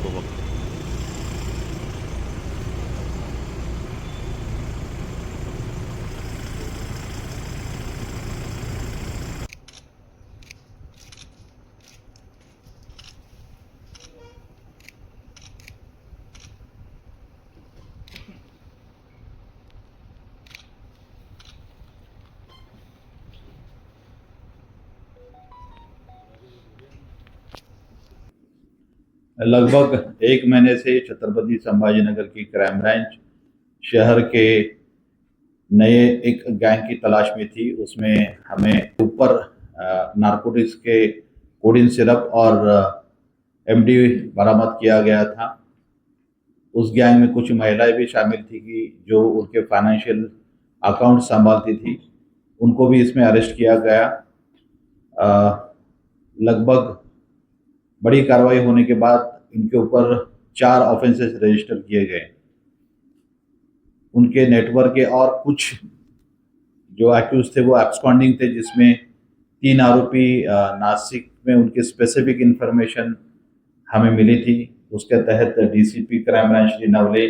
नको बघ. लगभग एक महीने से छत्रपति संभाजीनगर की क्राइम ब्रांच शहर के नए एक गैंग की तलाश में थी। उसमें हमें ऊपर नारकोटिक्स के कोडीन सिरप और एमडी बरामद किया गया था। उस गैंग में कुछ महिलाएं भी शामिल थी कि जो उनके फाइनेंशियल अकाउंट संभालती थी, उनको भी इसमें अरेस्ट किया गया। लगभग बड़ी कार्रवाई होने के बाद इनके ऊपर 4 ऑफेंसेस रजिस्टर किए गए। उनके नेटवर्क के और कुछ जो एक्यूज थे वो एब्सकॉन्डिंग थे, जिसमें 3 आरोपी नासिक में उनकी स्पेसिफिक इंफॉर्मेशन हमें मिली थी। उसके तहत DCP crime branch Shri Navale,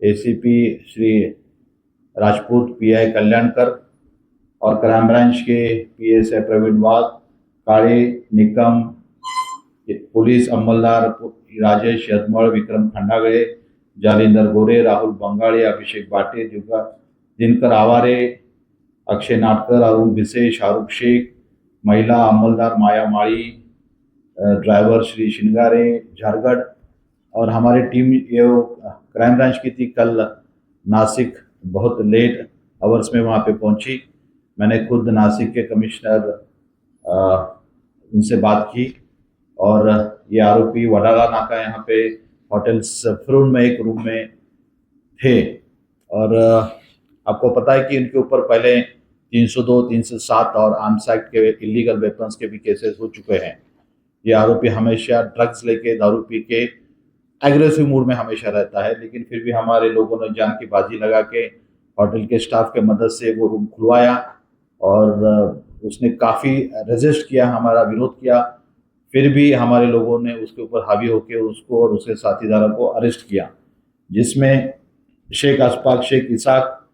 ACP Shri Rajput, pi Kalyankar और क्राइम ब्रांच के पीएसआई प्रवीण वाघ, काळे निकम, पुलिस अमलदार राजेश यदमळ, विक्रम खंडागळे, जालिंदर गोरे, राहुल बंगाळे, अभिषेक बाटे, दिनकर आवारे, अक्षय नाटकर, अरुण भिसे, शाहरुख शेख, महिला अमलदार माया माळी, ड्राइवर श्री शिनगारे झारगढ़। और हमारी टीम ये क्राइम ब्रांच की थी। कल नासिक बहुत लेट आवर्स में वहाँ पे पहुंची। मैंने खुद नासिक के कमिश्नर उनसे बात की और ये आरोपी वडाला नाका यहाँ पे होटल सफरून में एक रूम में थे। और आपको पता है कि इनके ऊपर पहले 302, 307 और आर्म्स एक्ट के इलीगल वेपन्स के भी केसेस हो चुके हैं। ये आरोपी हमेशा ड्रग्स लेके, दारू पी के एग्रेसिव मूड में हमेशा रहता है, लेकिन फिर भी हमारे लोगों ने जान की बाजी लगा के होटल के स्टाफ के मदद से वो रूम खुलवाया और उसने काफ़ी रेजिस्ट किया, हमारा विरोध किया। फिर भी हमारे लोगों ने उसके ऊपर हावी होकर उसको और उसके साथीदारों को अरेस्ट किया, जिसमें शेख अशफाक शेख इसाक,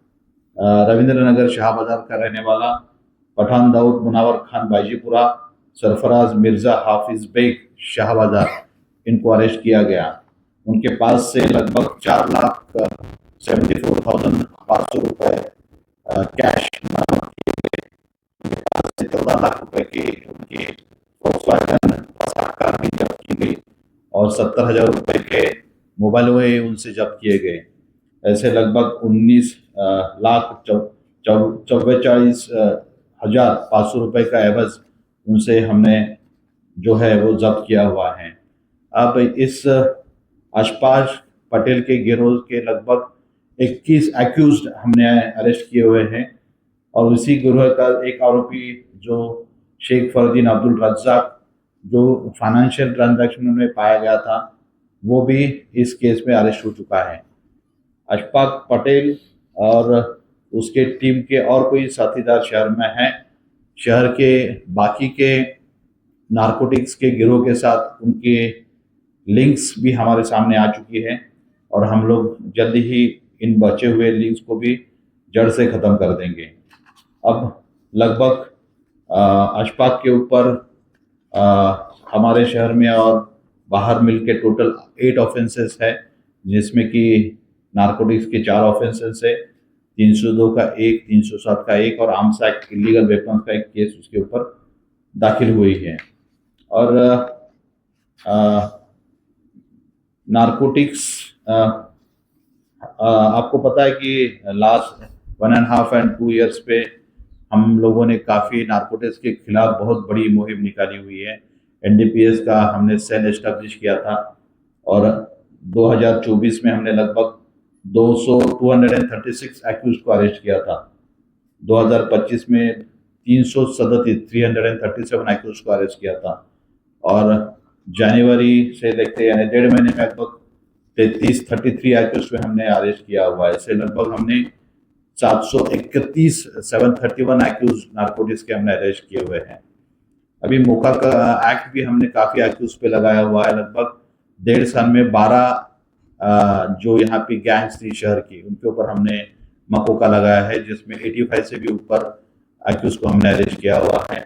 रविंद्र नगर शाहबाजार का रहने वाला, पठान दाऊद मुनावर खान बाजीपुरा, सरफराज मिर्जा हाफिज बेग शाहबाजार, इनको अरेस्ट किया गया। उनके पास से लगभग 4,74,500 रुपए कैश बरामद किए गए। उनके पास से 14 लाख रुपए की उनकी वोक्सवैगन पासाट कार भी जब्त की गई और 70,000 रुपए के मोबाइल हुए उनसे जब्त किए गए। ऐसे लगभग 19,44,500 रुपए का एवज उनसे हमने जो है वो जब्त किया हुआ है। अब इस अशफाक पटेल के गिरोह के लगभग 21 एक्यूज्ड हमने अरेस्ट किए हुए हैं और उसी गिरोह का एक आरोपी जो शेख फरदीन अब्दुल रज्जाक, जो फाइनेंशियल ट्रांजैक्शन में पाया गया था, वो भी इस केस में अरेस्ट हो चुका है। अशफाक पटेल और उसके टीम के और कोई साथीदार शहर में हैं। शहर के बाकी के नारकोटिक्स के गिरोह के साथ उनके लिंक्स भी हमारे सामने आ चुकी है और हम लोग जल्द ही इन बचे हुए लिंक्स को भी जड़ से ख़त्म कर देंगे। अब लगभग अशफाक के ऊपर हमारे शहर में और बाहर मिलके टोटल 8 ऑफेंसेस है, जिसमें कि नारकोटिक्स के 4 ऑफेंसेस है, 302 का 1, 307 का 1 और आर्म्स एक्ट इलीगल वेपन्स का एक केस उसके ऊपर दाखिल हुई है। और नारकोटिक्स आपको पता है कि लास्ट 1.5 and 2 years पे हम लोगों ने काफ़ी नारकोटिक्स के खिलाफ बहुत बड़ी मुहिम निकाली हुई है। एनडीपीएस का हमने सेल एस्टेब्लिश किया था और 2024 में हमने लगभग 236 एक्यूज को अरेस्ट किया था। 2025 में 337 एक्यूज को अरेस्ट किया था और जनवरी से लेकर यानी 1.5 महीने में लगभग 33 एक्यूज पे हमने अरेस्ट किया हुआ है। इससे लगभग हमने 731 एक्यूज नारकोटिक्स के हमने अरेस्ट किए हुए हैं। अभी मोका का एक्ट भी हमने काफ़ी एक्यूज पे लगाया हुआ है। लगभग डेढ़ साल में 12 जो यहाँ पे गैंग्स थी शहर की, उनके ऊपर हमने मकोका लगाया है, जिसमें 85 से भी ऊपर एक्यूज को हमने अरेस्ट किया हुआ है।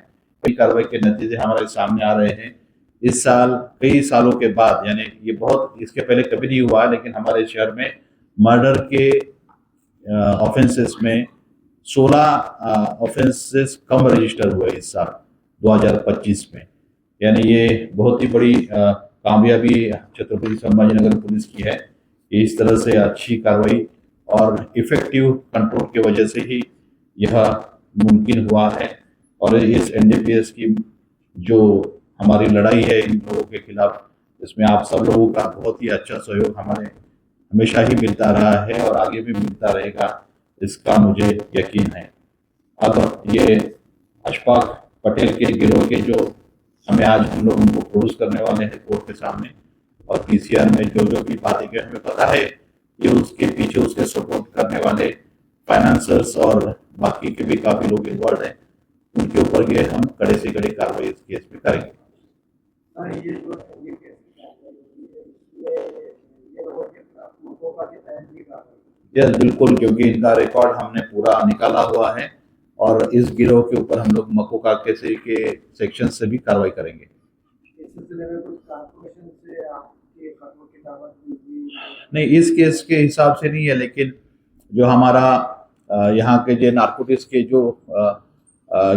कई कार्रवाई के नतीजे हमारे सामने आ रहे हैं। इस साल कई सालों के बाद, यानी ये बहुत इसके पहले कभी नहीं हुआ, लेकिन हमारे शहर में मर्डर के ऑफेंसेस में 16 ऑफेंसेस कम रजिस्टर हुए इस साल 2025 में। यानी ये बहुत ही बड़ी कामयाबी छत्रपति संभाजीनगर पुलिस की है कि इस तरह से अच्छी कार्रवाई और इफेक्टिव कंट्रोल की वजह से ही यह मुमकिन हुआ है। और इस एनडीपीएस की जो हमारी लड़ाई है इन लोगों के खिलाफ, इसमें आप सब लोगों का बहुत ही अच्छा सहयोग हमारे हमेशा ही मिलता रहा है और आगे भी मिलता रहेगा, इसका मुझे यकीन है। अब ये अशफाक पटेल के गिरोह के जो हमें आज हम लोग उनको प्रोड्यूस करने वाले हैं कोर्ट के सामने, और पीसीआर में जो जो भी बातें के हमें पता है कि उसके पीछे उसके सपोर्ट करने वाले फाइनेंसर्स और बाकी के भी काफी लोग इन्वॉल्व हैं, उनके ऊपर ये हम कड़े से कड़ी कार्रवाई इस केस में करेंगे। यस बिल्कुल, क्योंकि इनका रिकॉर्ड हमने पूरा निकाला हुआ है और इस गिरोह के ऊपर हम लोग मकोका के सेक्शन से भी कार्रवाई करेंगे। नहीं, इस केस के हिसाब से नहीं है, लेकिन जो हमारा यहाँ के जो नारकोटिक्स के जो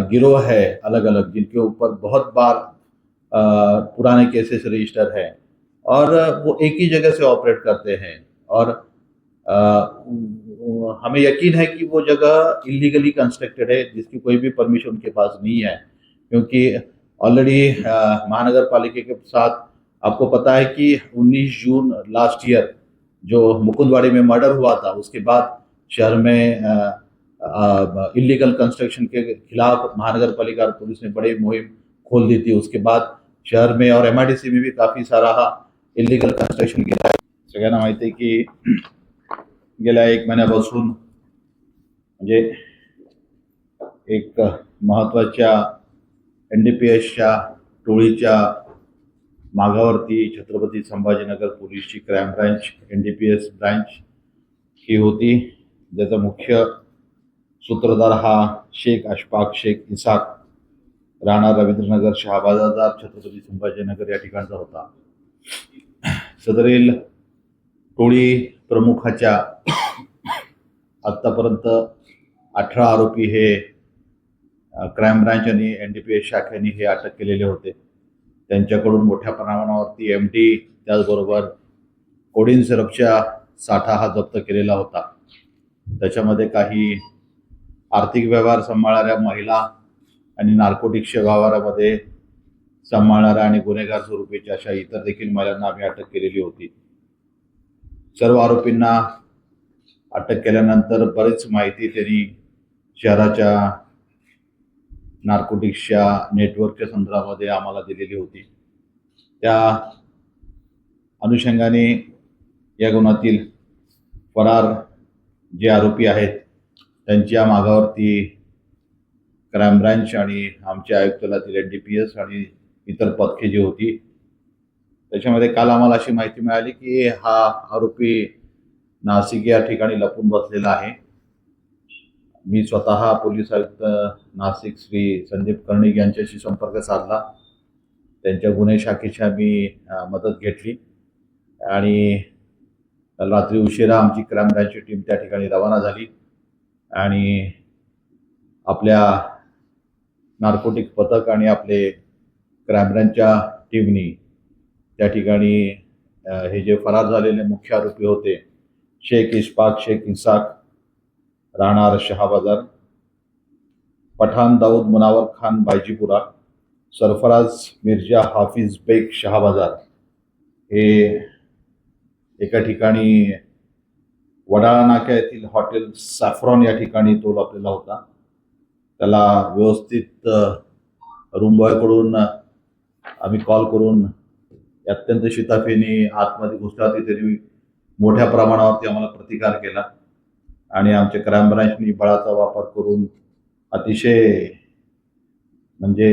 गिरोह है अलग अलग, जिनके ऊपर बहुत बार पुराने केसेस रजिस्टर है और वो एक ही जगह से ऑपरेट करते हैं, और हमें यकीन है कि वो जगह इलीगली कंस्ट्रक्टेड है, जिसकी कोई भी परमिशन उनके पास नहीं है। क्योंकि ऑलरेडी महानगर पालिका के साथ आपको पता है कि 19 जून लास्ट ईयर जो मुकुंदवाड़ी में मर्डर हुआ था, उसके बाद शहर में इलीगल कंस्ट्रक्शन के खिलाफ महानगर पालिका पुलिस ने बड़ी मुहिम खोल दी थी। उसके बाद शहर में और एमआईडीसी में भी काफी सारा इलीगल कंस्ट्रक्शन केलं आहे। सगळ्यांना माहिती आहे की गेल्या 1 महिन्यापासून म्हणजे एक महत्त्वाच्या एनडीपीएसच्या टोळीच्या मागावरती छत्रपती संभाजीनगर पोलीसची क्राईम ब्रांच एनडीपीएस ब्रांच ही होती, ज्याचा मुख्य सूत्रधार हा शेख अशफाक शेख इसाक, राहणार रवींद्रनगर शहाबाजार छत्रपती संभाजीनगर या ठिकाणचा होता। सदरील टोळी प्रमुखाच्या आत्तापर्यंत 18 आरोपी हे क्राईम ब्रांच आणि एनडीपीएस शाखेने हे अटक केलेले होते। त्यांच्याकडून मोठ्या प्रमाणावरती एमडी, त्याचबरोबर कोडीन सिरपच्या साठा हा जप्त केलेला होता। त्याच्यामध्ये काही आर्थिक व्यवहार सांभाळणाऱ्या महिला आणि नार्कोटिक्सच्या व्यवहारामध्ये सांभाळणाऱ्या आणि गुन्हेगार स्वरूपीच्या अशा इतर देखील महिलांना आम्ही अटक केलेली होती। सर्व आरोपींना अटक केल्यानंतर बरीच माहिती त्यांनी शहराच्या नार्कोटिक्सच्या नेटवर्कच्या संदर्भामध्ये आम्हाला दिलेली होती। त्या अनुषंगाने या गुन्ह्यातील फरार जे आरोपी आहेत त्यांच्या मागावरती क्राईम ब्रांच आणि आमच्या आयुक्तालयातील एनडीपीएस आणि इतर पथके जी होती, त्याच्यामध्ये काल आम्हाला अशी माहिती मिळाली की हा आरोपी नाशिक या ठिकाणी लपून बसलेला आहे। मी स्वतः पोलीस आयुक्त नाशिक श्री संदीप कर्णिक यांच्याशी संपर्क साधला, त्यांच्या गुन्हे शाखेच्या मी मदत घेतली आणि रात्री उशिरा आमची क्राईम ब्रांचची टीम त्या ठिकाणी रवाना झाली आणि आपल्या नार्कोटिक पथक आणि आपले क्राईम ब्रांचच्या टीमनी त्या ठिकाणी हे जे फरार झालेले मुख्य आरोपी होते, शेख इशफाक शेख इसाक, राहणार शहाबाजार, पठाण दाऊद मुनावर खान बायजीपुरा, सरफराज मिर्जा हाफिज बेग शहाबाजार, हे एका ठिकाणी वडाळा नाका येथील हॉटेल सॅफ्रॉन या ठिकाणी तो लपलेला होता। त्याला व्यवस्थित रूम बॉयकडून आम्ही कॉल करून अत्यंत शिताफीने आतमध्ये घुसला, तिथे मोठ्या प्रमाणावरती आम्हाला प्रतिकार केला आणि आमच्या क्राईम ब्रांचनी बळाचा वापर करून अतिशय म्हणजे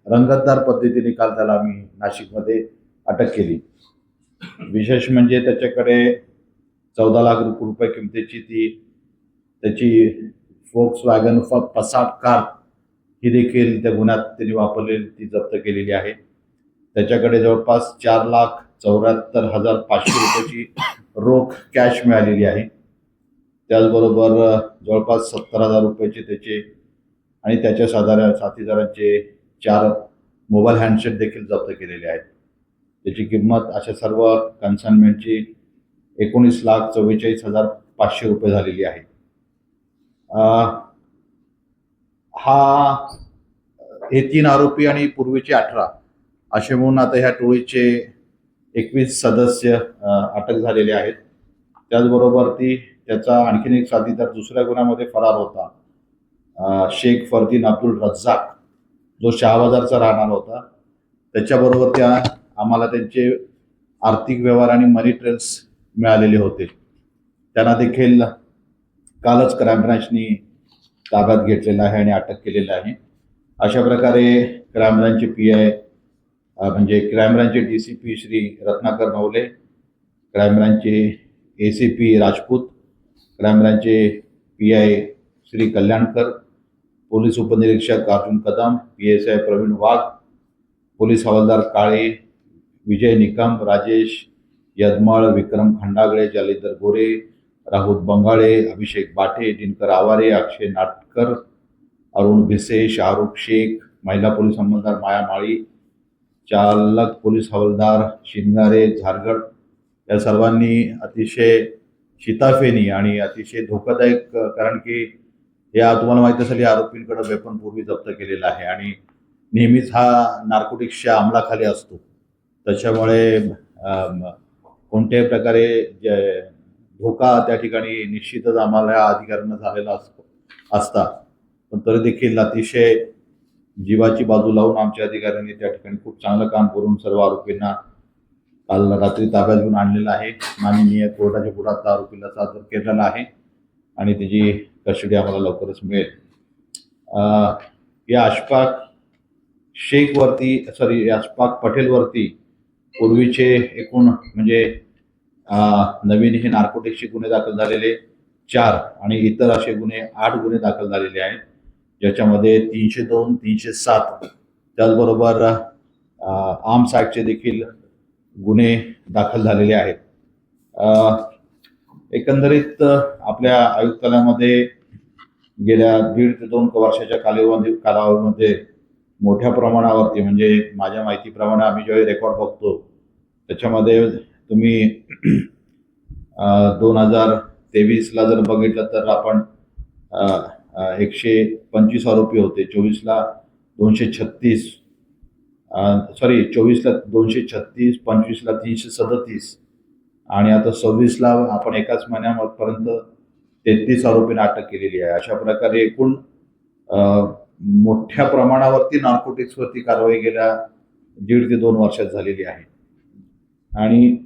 रंगतदार पद्धतीने काल त्याला आम्ही नाशिकमध्ये अटक केली। विशेष म्हणजे त्याच्याकडे 14 लाख रुपये किमतीची त्याची फोक्सवॅगन पसाट कार ही देखील त्या गुन्ह्यात त्यांनी वापरलेली ती जप्त केलेली आहे. त्याच्याकडे जवळपास 4,74,500 रुपयाची रोख कॅश मिळालेली आहे. त्याचबरोबर जवळपास 70,000 रुपयाचे त्याचे आणि त्याच्या साथीदारांचे 4 मोबाईल हँडसेट देखील जप्त केलेले आहेत. त्याची किंमत अशा सर्व कन्साइनमेंटची 19,44,500 रुपये झालेली आहे. हे 3 आरोपी आणि पूर्वीचे 18 असे म्हणून आता ह्या टोळीचे 21 सदस्य अटक झालेले आहेत. त्याचबरोबर त्याचा आणखीन एक साथीदार दुसऱ्या गुन्ह्यामध्ये फरार होता, शेख फरदीन अब्दुल रज्जाक, जो शहाबाजारचा राहणार होता. त्याच्याबरोबर आम्हाला त्यांचे आर्थिक व्यवहार आणि मनी ट्रेल्स मिळालेले होते. त्यांना देखील कालच क्राईम ब्रांचनी ताब्यात घेतलेला आहे आणि अटक केलेला आहे. अशा प्रकारे क्राईम ब्रांचचे PI म्हणजे क्राईम ब्रांचचे DCP श्री रत्नाकर नवले, क्राईम ब्रांचचे ACP राजपूत, क्राईम ब्रांचचे PI श्री कल्याणकर, पोलीस उपनिरीक्षक अर्जुन कदम, PSI प्रवीण वाघ, पोलीस हवालदार काळे, विजय निकम, राजेश यदमळ, विक्रम खंडागळे, जालिंदर गोरे, राहुल बंगाळे, अभिषेक बाटे, दिनकर आवारे, अक्षय नाटकर, अरुण भिसे, शाहरुख शेख, महिला पोलीस अंमलदार माया माळी, चालक पोलीस हवालदार शिंगारे झारगड या सर्वांनी अतिशय शिताफेनी आणि अतिशय धोकादायक, कारण की तुम्हाला माहिती असेल या आरोपींकडे वेपन पूर्वी जप्त केलेला आहे आणि नेहमीच हा नार्कोटिक्सच्या अंमलाखाली असतो. त्याच्यामुळे कोणत्याही प्रकारे धोका त्या ठिकाणी निश्चितच आम्हाला अधिकाऱ्यांना झालेला असता, पण तरी देखील अतिशय जीवाची बाजू लावून आमच्या अधिकाऱ्यांनी त्या ठिकाणी खूप चांगलं काम करून सर्व आरोपींना काल रात्री ताब्यात घेऊन आणलेलं आहे. माननीय कोर्टाच्या पुढे आरोपीला सादर केलेला आहे आणि त्याची कस्टडी आम्हाला लवकरच मिळेल. या अशफाक पटेलवरती पूर्वीचे एकूण म्हणजे नवीन हे नार्कोटिक्सचे गुन्हे दाखल झालेले 4 आणि इतर असे 8 गुन्हे दाखल झालेले आहेत, ज्याच्यामध्ये 302, 307 त्याचबरोबर आर्म्स ॲक्टचे देखील गुन्हे दाखल झालेले आहेत. एकंदरीत आपल्या आयुक्तालयामध्ये गेल्या 1.5 ते 2 वर्षाच्या कालावधीमध्ये मोठ्या प्रमाणावरती, म्हणजे माझ्या माहितीप्रमाणे आम्ही ज्यावेळी रेकॉर्ड बघतो त्याच्यामध्ये तुम्ही 2023ला जर बघितलं तर आपण 125 आरोपी होते, 24ला 236, 236, 25ला 337 आणि आता 26ला आपण एकाच महिन्यापर्यंत 33 आरोपींना अटक केलेली आहे. अशा प्रकारे एकूण मोठ्या प्रमाणावरती नार्कोटिक्सवरती कारवाई गेल्या 1.5 ते 2 वर्षात झालेली आहे. आणि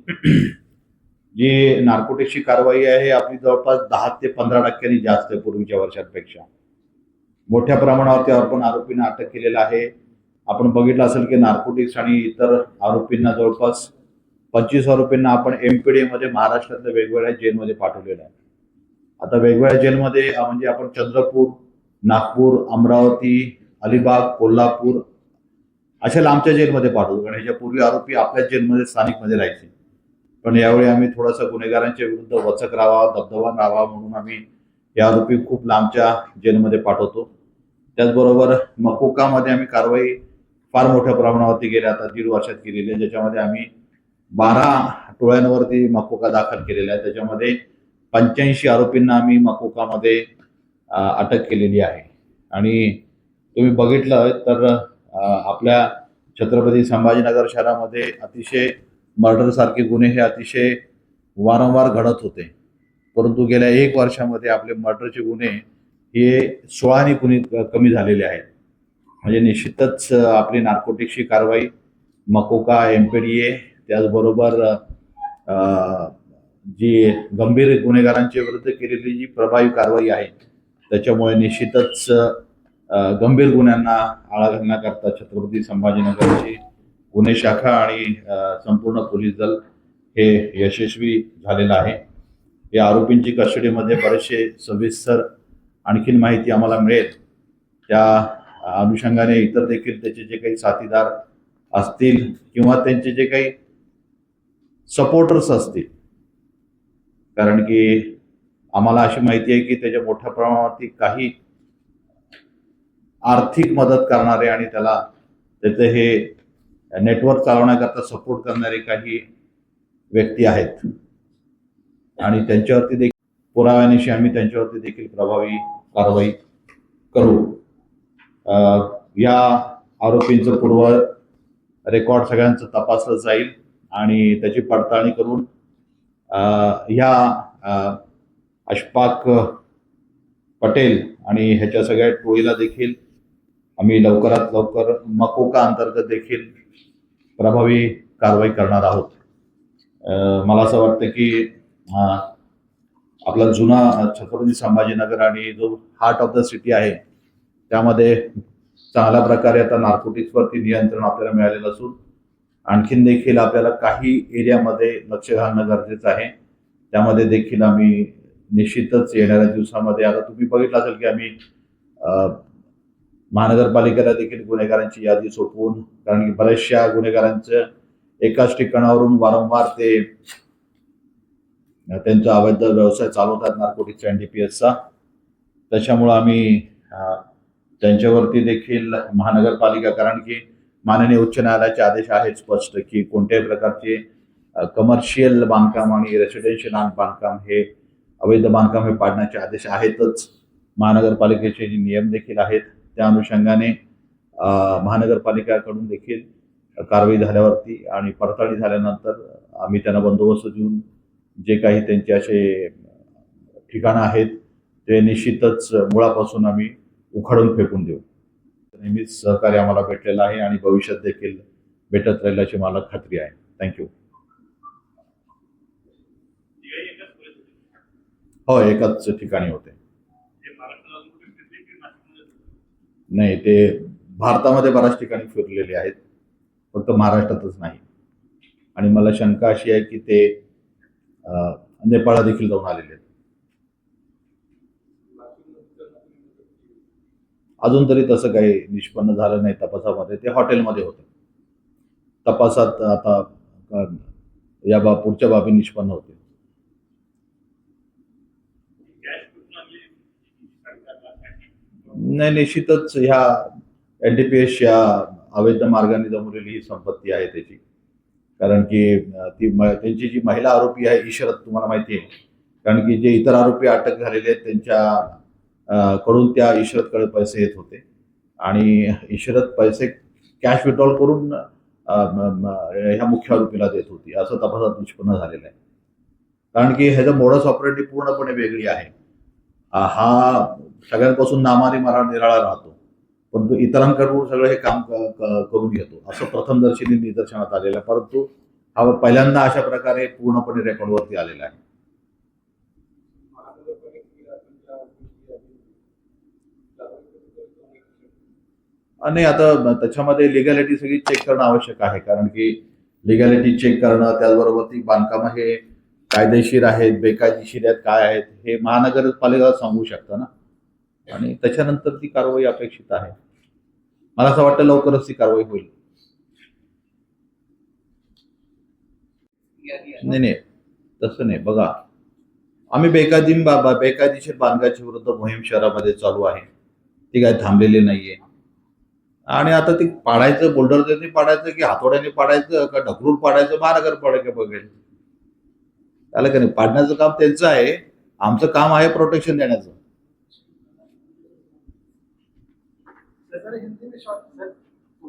जी नार्कोटिक्सची कारवाई आहे आपली जवळपास 10 ते 15% जास्त आहे पूर्वीच्या वर्षांपेक्षा. मोठ्या प्रमाणावरती आपण आरोपींना अटक केलेला आहे. आपण बघितलं असेल की नार्कोटिक्स आणि इतर आरोपींना जवळपास 25 आरोपींना आपण MPD मध्ये महाराष्ट्रातल्या वेगवेगळ्या जेलमध्ये पाठवलेलं आहे. आता वेगवेगळ्या जेलमध्ये म्हणजे आपण चंद्रपूर, नागपूर, अमरावती, अलिबाग, कोल्हापूर अशा लांबच्या जेलमध्ये पाठवतो, कारण ह्याच्यापूर्वी आरोपी आपल्याच जेलमध्ये स्थानिकमध्ये राहायचे. पण यावेळी आम्ही थोडासा गुन्हेगारांच्या विरुद्ध वचक राहावा, दबदबा राहावा म्हणून आम्ही हे आरोपी खूप लांबच्या जेलमध्ये पाठवतो. त्याचबरोबर मकोकामध्ये आम्ही कारवाई फार मोठ्या प्रमाणावरती गेल्या आता 1.5 वर्षात केलेली आहे, ज्याच्यामध्ये आम्ही 12 टोळ्यांवरती मकोका दाखल केलेला आहे. त्याच्यामध्ये 85 आरोपींना आम्ही मकोकामध्ये अटक केलेली आहे. आणि तुम्ही बघितलं तर आपल्या छत्रपती संभाजीनगर शहरामध्ये अतिशय मर्डरसारखे गुन्हे हे अतिशय वारंवार घडत होते, परंतु गेल्या 1 वर्षामध्ये आपले मर्डरचे गुन्हे हे 16ने कमी झालेले आहेत. म्हणजे निश्चितच आपली नार्कोटिक्सची कारवाई, मकोका, MPDA, त्याचबरोबर जी गंभीर गुन्हेगारांच्या विरुद्ध केलेली जी प्रभावी कारवाई आहे त्याच्यामुळे निश्चितच गंभीर गुन्ह्यांना आळा घालण्याकरता छत्रपती संभाजीनगरची गुन्हे शाखा आणि संपूर्ण पोलीस दल हे यशस्वी झालेलं आहे. या आरोपींची कस्टडीमध्ये बरेचसे सविस्तर आणखीन माहिती आम्हाला मिळेल. त्या अनुषंगाने इतर देखील त्याचे जे काही साथीदार असतील किंवा त्यांचे जे काही सपोर्टर्स असतील, कारण की आम्हाला अशी माहिती आहे की त्याच्या मोठ्या प्रमाणावरती काही आर्थिक मदत करणारे आणि त्याला त्याचं हे नेटवर्क चालवण्याकरता सपोर्ट करणारे काही व्यक्ती आहेत आणि त्यांच्यावरती देखील पुराव्यानिशी आम्ही त्यांच्यावरती देखील प्रभावी कारवाई करू. या आरोपींचं पूर्व रेकॉर्ड सगळ्यांचं तपासलं जाईल आणि त्याची पडताळणी करून ह्या अशफाक पटेल आणि ह्याच्या सगळ्या टोळीला देखील आम्ही लवकरात लवकर मकोका अंतर्गत देखील प्रभावी कारवाई करणार आहोत. मला असं वाटतं की आपला जुना छत्रपती संभाजीनगर आणि जो हार्ट ऑफ द सिटी आहे त्यामध्ये चांगल्या प्रकारे आता नार्कोटिक्सवरती नियंत्रण आपल्याला मिळालेलं असून आणखीन देखील आपल्याला काही एरियामध्ये लक्ष घालणं गरजेचं आहे. त्यामध्ये देखील आम्ही निश्चितच येणाऱ्या दिवसामध्ये, आता तुम्ही बघितलं असेल की आम्ही महानगरपालिकेला देखील गुन्हेगारांची यादी सोपवून, कारण की बऱ्याचशा गुन्हेगारांचं एकाच ठिकाणावरून वारंवार ते त्यांचा अवैध व्यवसाय चालवतात नार्कोटिक्सचा एनडीपीएसचा. त्याच्यामुळं आम्ही त्यांच्यावरती देखील महानगरपालिका, कारण की माननीय उच्च न्यायालयाचे आदेश आहेत स्पष्ट की कोणत्याही प्रकारचे कमर्शियल बांधकाम आणि रेसिडेन्शियल बांधकाम हे अवैध बांधकाम हे पाडण्याचे आदेश आहेतच. महानगरपालिकेचे जे नियम देखील आहेत त्या अनुषंगाने महानगरपालिकेकडून देखील कारवाई झाल्यावरती आणि पडताळणी झाल्यानंतर आम्ही त्यांना बंदोबस्त देऊन जे काही त्यांचे असे ठिकाणं आहेत ते निश्चितच मुळापासून आम्ही उखाडून फेकून देऊ. नेहमीच सहकार्य आम्हाला भेटलेलं आहे आणि भविष्यात देखील भेटत राहील अशी मला खात्री आहे. थँक्यू. हो, एकाच ठिकाणी होते. नाही, ते भारतामध्ये बऱ्याच ठिकाणी फिरलेले आहेत, फक्त महाराष्ट्रातच नाही. आणि मला शंका अशी आहे की ते नेपाळला देखील जाऊन आलेले आहेत. अजून तरी तसं काही निष्पन्न झालं नाही तपासामध्ये. ते हॉटेलमध्ये होते. तपासात आता या पुढच्या बाबी निष्पन्न होते. नाही, निश्चितच ह्या एनडीपीएसच्या अवैध मार्गाने जमवलेली ही संपत्ती आहे त्याची, कारण की त्यांची जी महिला आरोपी आहे इशरत, तुम्हाला माहिती आहे, कारण की जे इतर आरोपी अटक झालेले आहेत त्यांच्या कडून त्या इशरतकडे पैसे येत होते आणि इशरत पैसे कॅश विड्रॉल करून ह्या मुख्य आरोपीला देत होती, असं तपासात निष्पन्न झालेलं आहे. कारण की ह्याचं मोडस ऑपरेटिव्ह पूर्णपणे वेगळी आहे. हा सगळ्यांपासून नामाने निराळा राहतो, पण तो इतरांकडून सगळं हे काम करून घेतो, असं प्रथमदर्शनी निदर्शनात आलेलं आहे. परंतु हा पहिल्यांदा अशा प्रकारे पूर्णपणे रेकॉर्डवरती आलेला आहे. नाही, आता त्याच्यामध्ये लिगॅलिटी सगळी चेक करणं आवश्यक आहे, कारण की लिगॅलिटी चेक करणं, त्याचबरोबर ती बांधकामं हे कायदेशीर आहेत बेकायदेशीर आहेत काय आहेत हे महानगरपालिका सांगू शकतं ना, आणि त्याच्यानंतर ती कारवाई अपेक्षित आहे. मला असं वाटतं लवकरच ती कारवाई होईल. नाही, तसं नाही. बघा, आम्ही बेकायदेशीर बांधकामाच्या विरुद्ध मोहीम शहरामध्ये चालू आहे, ती काही थांबलेली नाहीये. आणि आता ती पाडायचं, बोल्डरने पाडायचं की हातोड्याने पाडायचं का ढकलून पाडायचं, महानगरपालिका बघेल. त्याला का नाही, पाडण्याचं काम त्यांचं आहे, आमचं काम आहे प्रोटेक्शन देण्याचं.